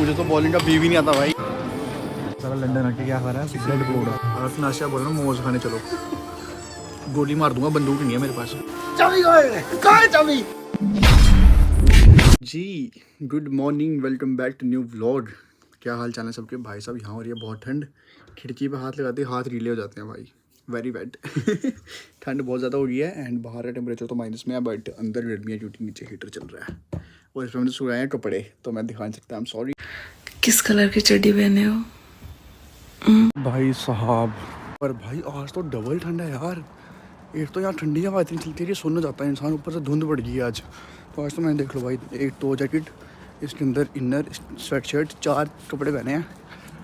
मुझे तो बॉलिंग का बी भी नहीं आता भाई। सारा लंदन आके क्या खा रहा है, ब्रेड पकौड़ा। और नाश्ता बोल रहा हूँ मोमोज खाने चलो, गोली मार दूंगा, बंदूक नहीं है मेरे पास। जी good morning, welcome back to new vlog. क्या हाल चाल है सबके भाई साहब। यहाँ हो रही है बहुत ठंड, खिड़की पे हाथ लगाते हाथ रीले हो जाते हैं भाई, वेरी बैड। ठंड बहुत ज़्यादा हो गई है एंड बाहर का टेम्परेचर तो माइनस में है, बट अंदर गर्मी है क्योंकि नीचे हीटर चल रहा है। और इसमें मैंने सुनाए हैं कपड़े, तो मैं दिखा नहीं सकता, आई एम सॉरी। किस कलर की चड्डी पहने हो भाई साहब, पर भाई आज तो डबल ठंड है यार। एक तो यहाँ ठंडी हवा इतनी चलती है कि सोना जाता है इंसान, ऊपर से धुंध पड़ गई है आज। तो आज तो मैंने देख लो भाई, एक दो जैकेट, इसके अंदर इनर, स्वेट शर्ट, 4 कपड़े पहने हैं।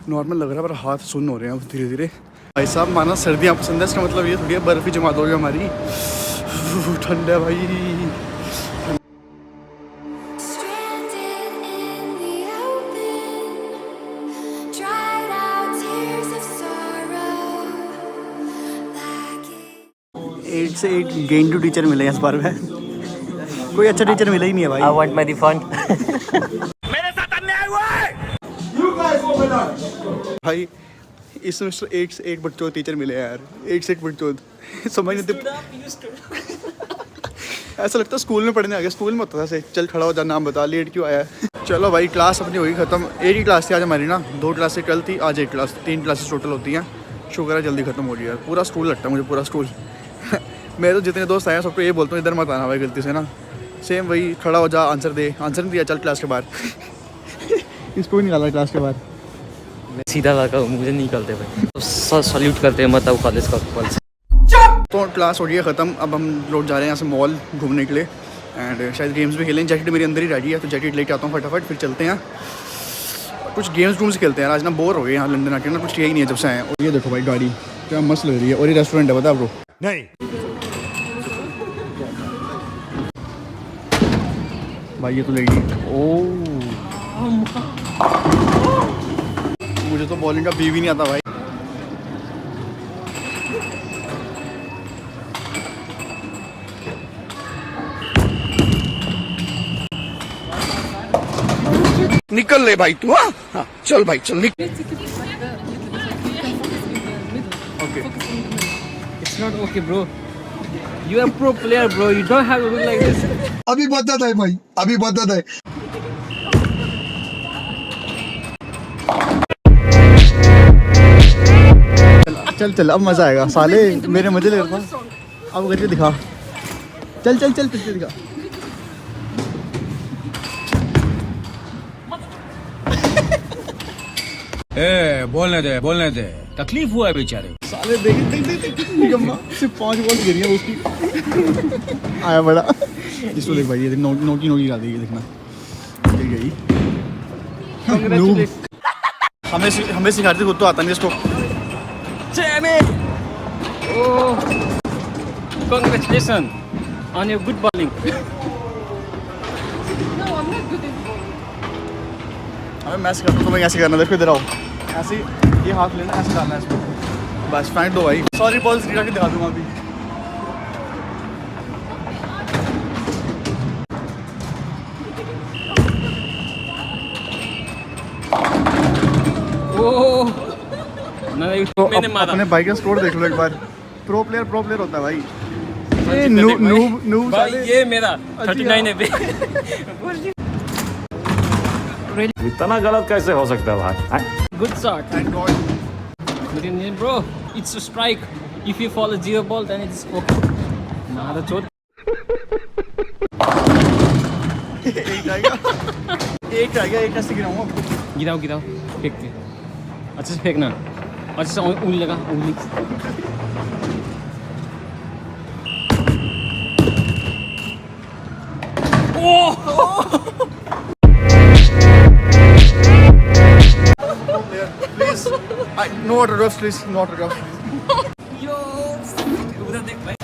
नॉर्मल लग रहा है पर हाथ सुन्न हो रहे हैं धीरे धीरे। भाई साहब माना सर्दियाँ पसंद है, इसका मतलब ये थोड़ी है बर्फ़ ही जमा दोगे हमारी। ठंड है भाई। एट से 8 गेन टू टीचर मिले इस बार में, कोई अच्छा टीचर मिला ही नहीं है भाई। I want my refund. मेरे साथ अन्याय हुआ है। भाई इस सेमेस्टर 8 से 8 बच्चों टीचर मिले हैं यार, 8 से 8 बच्चों। समझ नहीं ऐसा लगता है स्कूल में पढ़ने आ गया। स्कूल में होता था ऐसे, चल खड़ा हो जा, नाम बता, लेट क्यों आया है। चलो भाई क्लास अपनी होगी ख़त्म। एक ही क्लास थी आज हमारी ना, 2 क्लासें कल थी, आज एक क्लास, 3 क्लासेस टोटल होती हैं। शुक्र है जल्दी ख़त्म हो गई यार। पूरा स्कूल लगता है मुझे, पूरा स्कूल। मेरे तो जितने दोस्त आए हैं सबको ये बोलता हूँ इधर मत आना भाई गलती से ना। सेम वही, खड़ा हो जा, आंसर दे, आंसर नहीं दिया चल क्लास के बाहर। इसको ही निकाला क्लास के बाहर। मैं सीधा लड़का हूँ, मुझे नहीं निकलते भाई। तो सल्यूट करते हैं मत आओ कॉलेज का कॉलेज। तो क्लास हो गई है ख़त्म, अब हम लोग जा रहे हैं यहाँ से मॉल घूमने के लिए एंड शायद गेम्स भी खेलें। जैकेट मेरी अंदर ही रह गई है, तो जैकेट लेके आता हूँ फटाफट, फिर चलते हैं कुछ गेम्स रूम्स खेलते हैं। आज ना बोर हो गए यहाँ लंदन आके ना, कुछ यही नहीं है जब से आए। और ये देखो भाई गाड़ी क्या मस्त लग रही है, और ये रेस्टोरेंट है, पता है आपको? नहीं भाई ये तो लेगी। ओह मुझे तो बॉलिंग का बी भी नहीं आता भाई। निकल ले भाई तू। हाँ चल भाई चल निकल। Okay It's not okay, bro. You are pro player, bro. You don't have to look like this. अभी बदत है भाई, अभी बदत है। चल चल अब मजा आएगा साले, मेरे मजे ले रहा था। अब करके दिखा, चल चल चल करके दिखा। बोलने दे, तकलीफ हुआ है बेचारे। साले देख देख देख देख निकम्मा, सिर्फ 5 बॉल गिरी है उसकी। आया बड़ा। इसको देख भाई, ये देख नोकी नोकी गिरा दी, ये देखना गिर गई। हमें सिखाते खुद तो आता नहीं इसको। Damn it! Oh, congratulations on your good bowling. हमें मैं सिखाता हूँ तुम्हें कैसे करना। देखो इधर आओ, ऐसे ये हाथ लेना, ऐसे डालना है इसको, बस फेंक दो भाई। सॉरी बॉल गिरा के दिखा दूंगा अभी। Oh, मैंने मारा। अपने भाई का स्कोर देख लो एक बार। प्रो प्लेयर होता है भाई। ये नूब नूब भाई, ये मेरा 39 है बे। इतना गलत कैसे हो सकता है भाई? Good shot. Thank God. Bro, it's a strike. If you fall a 0 ball, then it's okay. मारा चोट। एक आएगा, एक आ गया, एक कैसे गिराऊंगा आपको? गिराओ फेंक के, अच्छे से फेंकना, अच्छे से उंगली लगा, उंगली। Please, no autographs, please, no autographs. Yo, उधर देख भाई।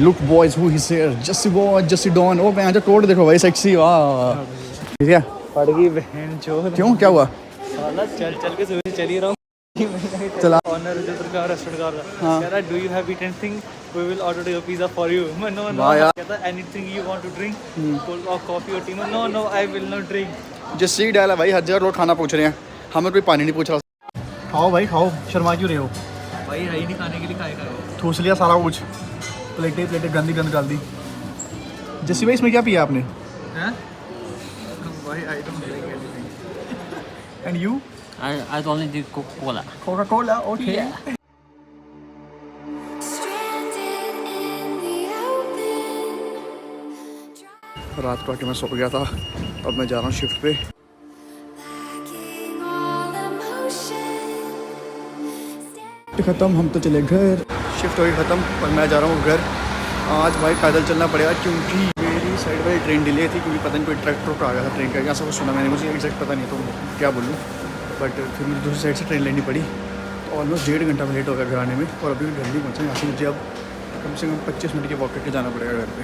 Look boys who is here, Jassi boy, Jassi don. ओ मैं आज कोड देखो भाई, सेक्सी। वाह ठीक है। पड़ गई बहन चोर। क्यों, क्या हुआ? साला चल चल के सुबह चल ही रहा हूँ। चला ऑनर जो का रेस्टोरेंट का हाँ। कह रहा do you have eaten thing, we will order your pizza for you. मैं नो नो, वाह यार। कहता anything you want to drink, cold और कॉफी और टी। मैं no no I will not drink. Jassi डाल है भाई, हर जगह लोग खाना पूछ रहे हैं, हमें कोई पानी नहीं पूछ रहा। खाओ भाई खाओ, शर्मा क्यों रहे हो भाई है ही नहीं खाने के लिए, खाएगा ठूस लिया सारा कुछ, प्लेटें प्लेटें गंदी गंद डाल दी। जस्सी भाई इसमें क्या पिया आपने? हैं भाई I don't drink anything. And you? I only drink Coca-Cola. Coca Cola, okay. रात को आके मैं सो गया था, अब मैं जा रहा हूँ शिफ्ट पे। ख़त्म, हम तो चले घर। शिफ्ट हो गई ख़त्म और मैं जा रहा हूँ घर। आज भाई पैदल चलना पड़ेगा क्योंकि मेरी साइड में ट्रेन डिले थी, क्योंकि पता नहीं कोई ट्रैक आ गया था ट्रेन का, ऐसा कुछ सुना मैंने, मुझे एग्जैक्ट पता नहीं, तो क्या बोलूँ। बट फिर मुझे दूसरी साइड से ट्रेन लेनी पड़ी, तो ऑलमोस्ट 1.5 घंटा लेट हो गया घर आने में, और अभी घर नहीं पहुँचा। यहाँ से मुझे अब कम से कम 25 मिनट के वॉक करके जाना पड़ेगा घर पे।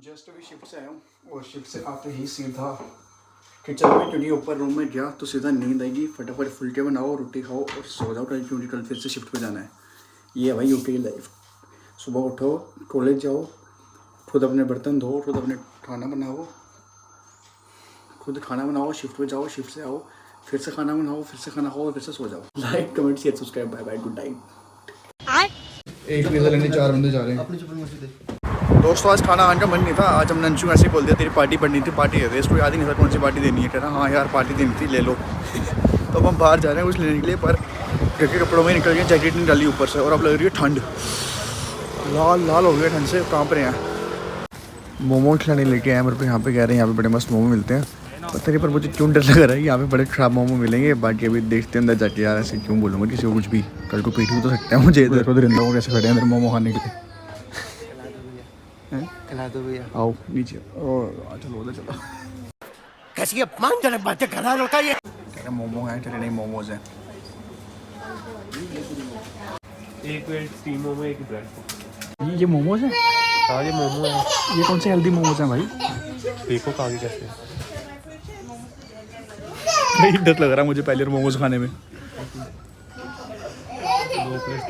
जस्ट अभी शिफ्ट से आया हूँ, और शिफ्ट से आते ही सीधा किचन में, क्योंकि ऊपर रूम में गया तो सीधा नींद आएगी। फटाफट फुलके बनाओ, रोटी खाओ और सो जाओ, क्योंकि कल फिर से शिफ्ट पे जाना है। ये है भाई यूके की लाइफ। सुबह उठो, कॉलेज जाओ, खुद अपने बर्तन धो, खुद अपने खाना बनाओ, खुद खाना बनाओ, शिफ्ट पे जाओ, शिफ्ट से आओ, फिर से खाना बनाओ, फिर से खाना खाओ और फिर से सो जाओ। Like comment share subscribe, bye bye, good night. एक पिज़्ज़ा लेने 4 बंदे जा रहे हैं। दोस्तों आज खाना खाने का मन नहीं था, आज हमने अंशु ऐसे ही बोल दिया तेरी पार्टी पड़नी थी, पार्टी है। इसको याद ही नहीं था कौन सी पार्टी देनी है। कह रहा हाँ यार पार्टी देनी थी, ले लो। तो अब हम बाहर जा रहे हैं कुछ लेने के लिए, पर घर के कपड़ों में निकल गए, जैकेट नहीं डाली ऊपर से, और अब लग रही है ठंड, लाल लाल हो गया ठंड से, कांप रहे हैं। मोमो खिलाने लेके आए मेरे को यहाँ पे, कह रहे हैं यहाँ पे बड़े मस्त मोमो मिलते हैं। पता नहीं पर मुझे क्यों डर लग रहा है, यहाँ पे बड़े खराब मोमो मिलेंगे। बाकी अभी देखते हैं अंदर जाके, यार ऐसे क्यों बोलूँगा किसी को कुछ भी, कल को पीट भी तो सकते हैं मुझे। इधर उधर इन लोगों कैसे खड़े हैं मेरे मोमो खाने के लिए। खिला दो भैया। आओ नीचे, चलो उधर चलो। कैसी अपमानजनक बातें कर रहा है लड़का ये। क्या मोमो है, चले नहीं मोमोज हैं। एक वेट स्टीम मोमो, एक ब्रेड। ये मोमोज हैं? हाँ ये मोमो है। ये कौन से हेल्दी मोमोज हैं भाई? देखो कागे कैसे। भाई डर लग रहा है मुझे पहले मोमोज खाने में। 2 प्लेट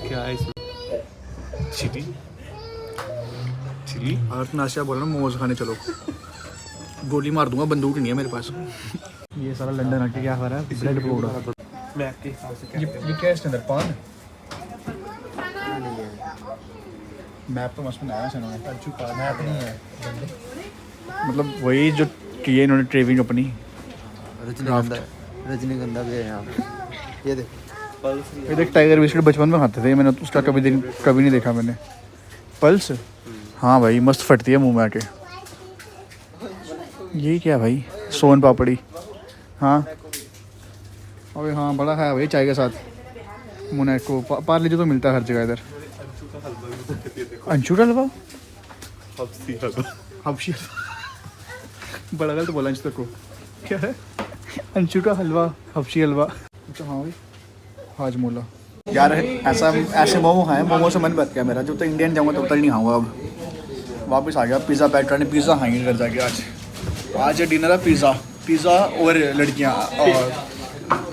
क्या है इसमें? Chili chili. अगर तुम नाश्ता बोल रहा हूँ मोमोज खाने चलो, गोली मार दूंगा, बंदूक नहीं है मेरे पास। ये सारा लंदन आके क्या खा रहा है? ब्रेड पकौड़ा। मैं के हिसाब से ये क्या है इसके अंदर? पान? मैप तो मस्त बनाया है इन्होंने। मैप नहीं है, मतलब वही जो किए इन्होंने ट्रेविंग अपनी। रजनीगंधा भी है यहाँ। ये देख ये देख, टाइगर बिस्किट बचपन में खाते थे, मैंने तो उसका कभी नहीं देखा मैंने। पल्स? हाँ भाई मस्त फटती है मुंह में आके। यही क्या भाई? सोन पापड़ी। हाँ अबे हाँ बड़ा है भाई चाय के साथ। मोनाको पार्ले जो तो मिलता है हर जगह इधर। अंशुर हलवा? हबशी बड़ा गलत बोला अंशु को। क्या है? अंशु का हलवा, हबशी हलवा। अच्छा हाँ भाई हाजमोला। यार ऐसे मोमो खाए, मोमो से मन भर गया मेरा। जब तक इंडियन जाऊँगा तब तक नहीं खाऊंगा। अब वापस आ गया पिज़्ज़ा पैक करने, पिज़्ज़ा खाएंगे घर जाके। आज डिनर है पिज़्ज़ा और लड़कियाँ, और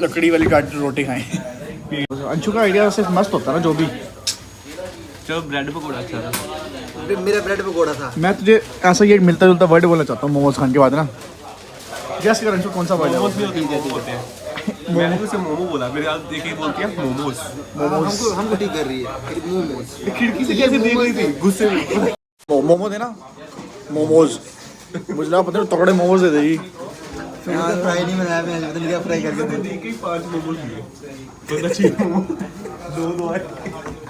लकड़ी वाली काट रोटी खाएँ। अंशु का आइडिया वैसे मस्त होता है ना, जो भी। चलो ब्रेड पकौड़ा अच्छा था। मेरा ब्रेड पकौड़ा था। मैं तुझे ऐसा ये मिलता जुलता वर्ड बोलना चाहता हूँ मोमोज खाने के बाद ना। गैस कर अंशु कौन सा वर्ड है? होते हैं। मैंने तो उसे मोमो बोला, मेरे याद देख के बोलती है मोमोज। हमको ठीक कर रही है मोमोज। खिड़की से कैसे देख रही थी गुस्से में। मोमो देना, मोमोज। मुझे लगा पता नहीं तगड़े मोमोज दे देगी। फ्राई नहीं बनाया मैंने, पता नहीं क्या फ्राई करके दे। 5 मोमोज दिए, तो अच्छी मोमो 2 आए।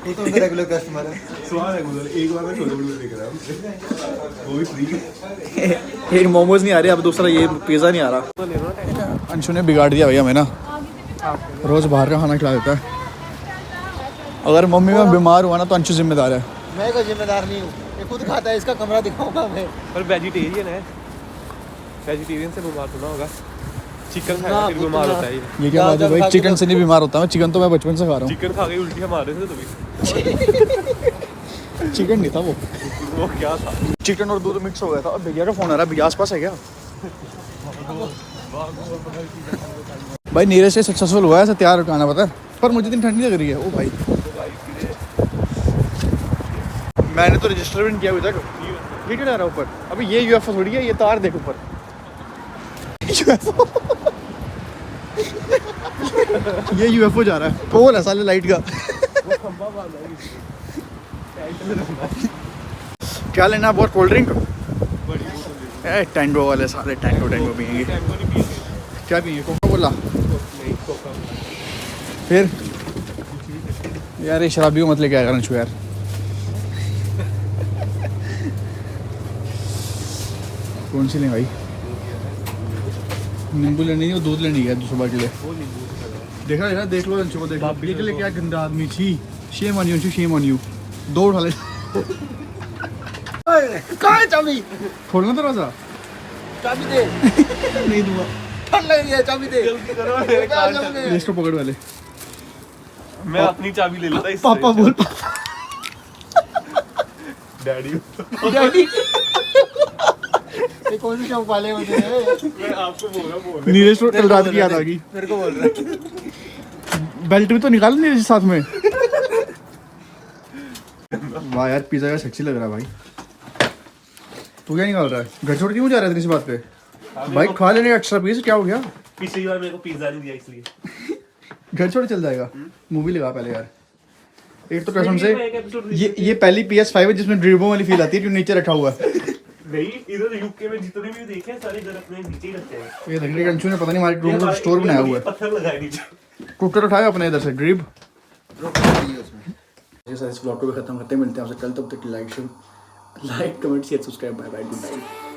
ये तो मेरा रेगुलर कस्टमर है। स्वाद है गुजर, एक बार में छोटे वीडियो देख रहा हूँ, वो भी फ्री। एक मोमोज नहीं आ रहे, अब दूसरा ये पिज़्ज़ा नहीं आ रहा। अंशु ने बिगाड़ दिया भैया, हमें ना रोज़ बाहर का खाना खिला देता है। अगर मम्मी में बीमार हुआ ना तो अंशु जिम्मेदार है। मैं कोई जिम्मेदार नहीं हूँ, ये खुद खाता है। इसका कमरा दिखाऊंगा मैं। पर वेजिटेरियन है, वेजिटेरियन से बीमार थोड़ा होगा। चिकन खाया फिर बीमार होता है ये क्या बात है भाई, चिकन से नहीं बीमार होता हूँ, चिकन तो मैं बचपन से खा रहा चिकन खा के उल्टी हमारे थे तभी हूँ। चिकन नहीं था वो क्या था चिकन और दूध मिक्स हो गया था। और भैया का फोन आ रहा है, भैया आस पास है क्या? भाई नीरज से सक्सेसफुल हुआ है, ऐसा तैयार आना पता है, पर मुझे इतनी ठंडी लग रही है। ओ भाई मैंने तो रजिस्टर भी नहीं किया अभी तक। ये क्या जा रहा है ऊपर? अभी ये यूएफओ थोड़ी है, ये तार देख ऊपर। यूएफओ ये यूएफओ जा रहा है, पोल है साले लाइट का। क्या लेना है? बहुत कोल्ड ड्रिंक टैंगो वाले सारे टैंगो पियेंगे। क्या पियेंगे? Coca Cola. फिर यार ये शराबी को मत लेके आएगा नंशु यार। कौन सी लें भाई? नींबू लेनी है, दूध लेनी है सुबह के लिए। देखा देख लो नंशु को, देख लो ये के लिए क्या गंदा आदमी। छी, shame on you, shame on you. दो उठा ले। कहाँ है चाबी? खोलना दरवाजा। चाबी दे। नहीं दूंगा, ठंड लग रही है, चाबी दे। लिस्ट पकड़ वाले। मैं अपनी चाबी ले लेता इससे पापा बोल डैडी डैडी। ये कौन सी चौक वाले होते हैं? मैं आपको बोल नीरज तो कल रात की याद आ गई। मेरे को बोल रहा है। बेल्ट भी तो निकाल नीरज साथ में। वाह यार पिज़्ज़ा यार सेक्सी लग रहा है भाई। तू क्या निकाल रहा है? घर छोड़ क्यों जा रहा है इस बात पे? भाई खा लेने एक्स्ट्रा पीस, क्या हो गया? पिछली बार मेरे को पिज्जा नहीं दिया इसलिए घर छोड़ चल जाएगा। मूवी लगा पहले यार। एक तो कसम से ये पहली PS5 है जिसमें ड्रीबो वाली फील आती है, जो नीचे रखा हुआ है। नहीं इधर यूके में जितने भी देखे हैं सारे घर अपने नीचे ही रखते हैं। ये देख रहे कंचू ने पता नहीं हमारे रूम में स्टोर बनाया हुआ है। पत्थर लगाए नीचे। कुकर उठाया अपने इधर से ड्रीब। ये सारे इस ब्लॉग को भी खत्म करते हैं, मिलते हैं आपसे कल। तब तक like comment share subscribe, bye bye, good night.